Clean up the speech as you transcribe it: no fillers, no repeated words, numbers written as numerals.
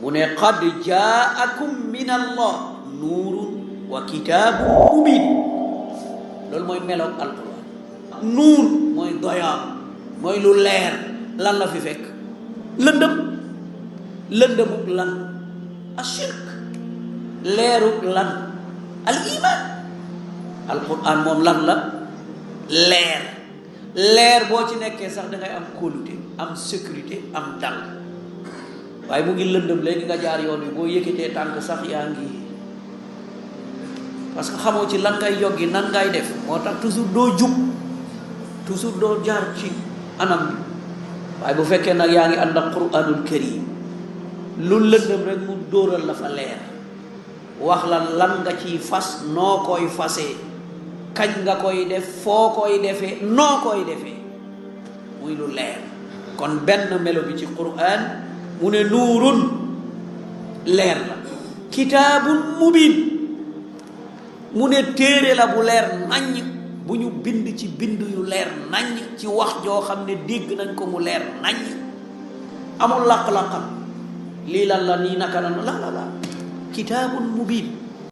mu ne qad jaakum min allah nuurun wa kitaabun mubin. loolu mooy meloog alquran. nuur mooy doyaam, mooy lu leer. lan la fi fekk? lëndëm. lëndëmuk lan? ashirk. leeruk lan? al iman. alquran moom lan la? leer. leer boo ci nekkee sax da ngay am kóolute, am sécurité, am dal. waaye mu ngi lëndëm léegi nga jaar yoon wi boo yëkkatee tànk sax yaa ngi, parce que xamoo ci lan ngay yoggi, nan ngay def. moo tax toujours doo jub, toujours doo jaar ci anam bi. waaye bu fekkee nag yaa ngi ànd ak quranul karim, lu lëndëm rek mu dóoral la fa leer, wax la lan nga ciy fas, noo koy fasee, kañ nga koy def, foo koy defee, noo koy defee, muy lu leer. kon benn melo bi ci quran mu ne nuurun, leer la. kitaabun mubin, mu ne téere la bu leer naññ, bu ñu bind ci bind yu leer naññ, ci wax joo xam ne dégg nañ ko mu leer naññ, amul laq-laqam lii lan la nii naka la la la. kitaabun mubin